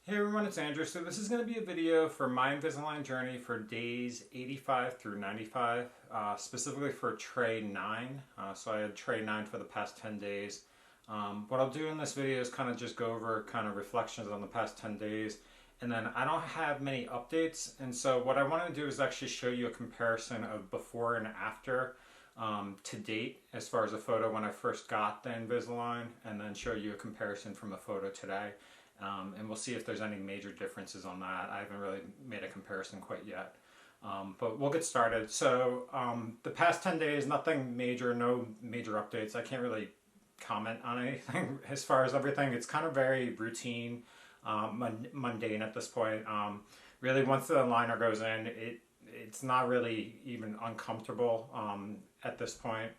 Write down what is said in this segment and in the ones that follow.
Hey everyone, it's Andrew. So this is going to be a video for My Invisalign Journey for days 85 through 95, specifically for tray 9. So I had tray 9 for the past 10 days. What I'll do in this video is kind of just go over kind of reflections on the past 10 days. And then I don't have many updates. And so what I want to do is actually show you a comparison of before and after to date as far as a photo when I first got the Invisalign, and then show you a comparison from a photo today. And we'll see if there's any major differences on that. I haven't really made a comparison quite yet. But we'll get started. So the past 10 days, nothing major, no major updates. I can't really comment on anything as far as everything. It's kind of very routine, mundane at this point. Really, once the aligner goes in, it's not really even uncomfortable at this point.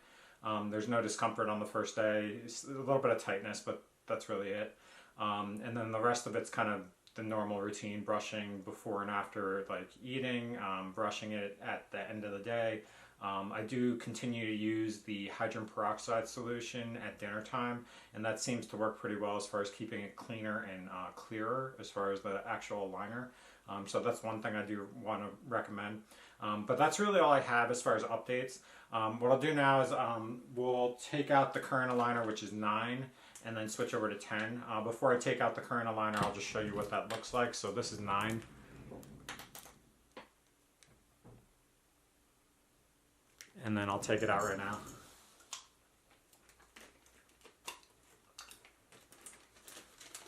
There's no discomfort on the first day. It's a little bit of tightness, but that's really it. And then the rest of it's kind of the normal routine, brushing before and after, like eating, brushing it at the end of the day. I do continue to use the hydrogen peroxide solution at dinner time, and that seems to work pretty well as far as keeping it cleaner and clearer as far as the actual aligner. So that's one thing I do want to recommend. But that's really all I have as far as updates. What I'll do now is we'll take out the current aligner, which is 9, and then switch over to 10. Before I take out the current aligner, I'll just show you what that looks like. So this is 9. And then I'll take it out right now.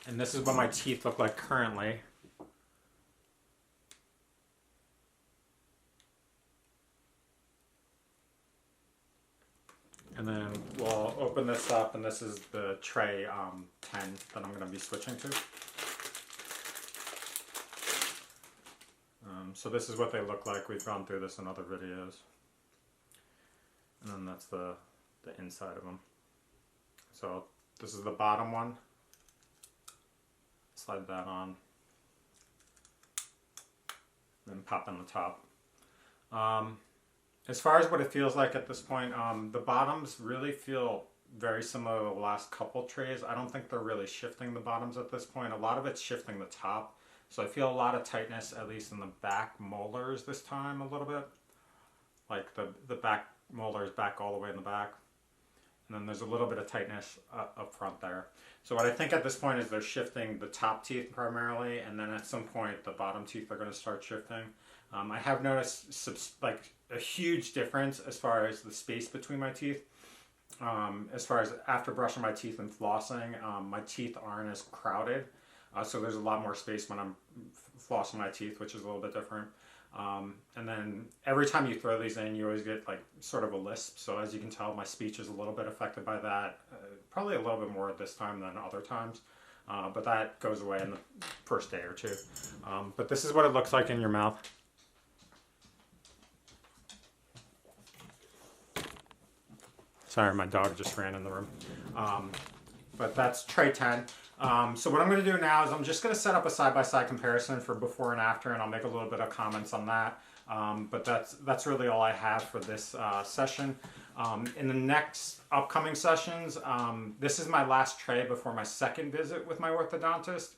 And this is what my teeth look like currently. And then we'll open this up, and this is the tray 10 that I'm going to be switching to. So this is what they look like. We've gone through this in other videos. And then that's the inside of them. So this is the bottom one. Slide that on. Then pop in the top. As far as what it feels like at this point, the bottoms really feel very similar to the last couple trays. I don't think they're really shifting the bottoms at this point. A lot of it's shifting the top. So I feel a lot of tightness, at least in the back molars this time a little bit. Like the back molars back all the way in the back. And then there's a little bit of tightness up front there. So what I think at this point is they're shifting the top teeth primarily, and then at some point the bottom teeth are going to start shifting. I have noticed like a huge difference as far as the space between my teeth. As far as after brushing my teeth and flossing, my teeth aren't as crowded. So there's a lot more space when I'm flossing my teeth, which is a little bit different. And then every time you throw these in, you always get like sort of a lisp. So as you can tell, my speech is a little bit affected by that. Probably a little bit more this time than other times. But that goes away in the first day or two. But this is what it looks like in your mouth. Sorry, my dog just ran in the room. But that's tray 10. So what I'm going to do now is I'm just going to set up a side-by-side comparison for before and after, and I'll make a little bit of comments on that. But that's really all I have for this session. In the next upcoming sessions, this is my last tray before my second visit with my orthodontist.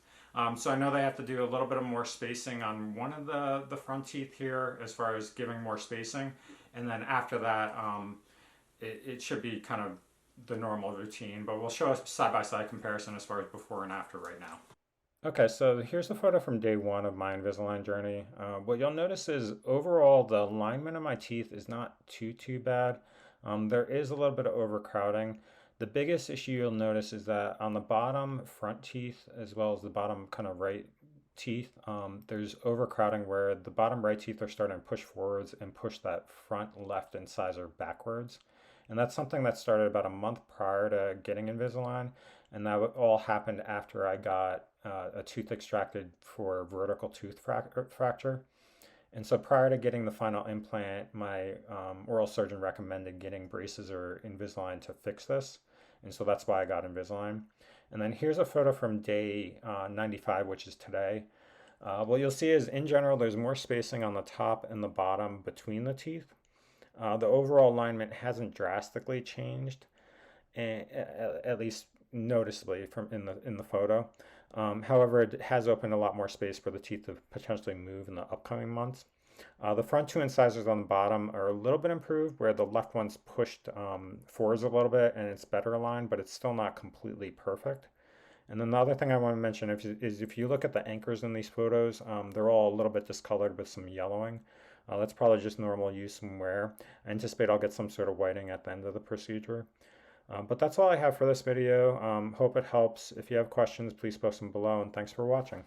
So I know they have to do a little bit of more spacing on one of the front teeth here as far as giving more spacing. And then after that, it should be kind of the normal routine, but we'll show a side-by-side comparison as far as before and after right now. Okay, so here's a photo from day 1 of my Invisalign journey. What you'll notice is overall the alignment of my teeth is not too bad. There is a little bit of overcrowding. The biggest issue you'll notice is that on the bottom front teeth, as well as the bottom kind of right teeth, there's overcrowding where the bottom right teeth are starting to push forwards and push that front left incisor backwards. And that's something that started about a month prior to getting Invisalign, and that all happened after I got a tooth extracted for vertical tooth fracture. And so prior to getting the final implant, my oral surgeon recommended getting braces or Invisalign to fix this. And so that's why I got Invisalign. And then here's a photo from day 95, which is today. What you'll see is in general, there's more spacing on the top and the bottom between the teeth. The overall alignment hasn't drastically changed, at least noticeably from in the photo. However, it has opened a lot more space for the teeth to potentially move in the upcoming months. The front two incisors on the bottom are a little bit improved, where the left one's pushed forwards a little bit and it's better aligned, but it's still not completely perfect. And then the other thing I want to mention is if you look at the anchors in these photos, they're all a little bit discolored with some yellowing. That's probably just normal use and wear. I anticipate I'll get some sort of whitening at the end of the procedure. But that's all I have for this video. Hope it helps. If you have questions, please post them below, and thanks for watching.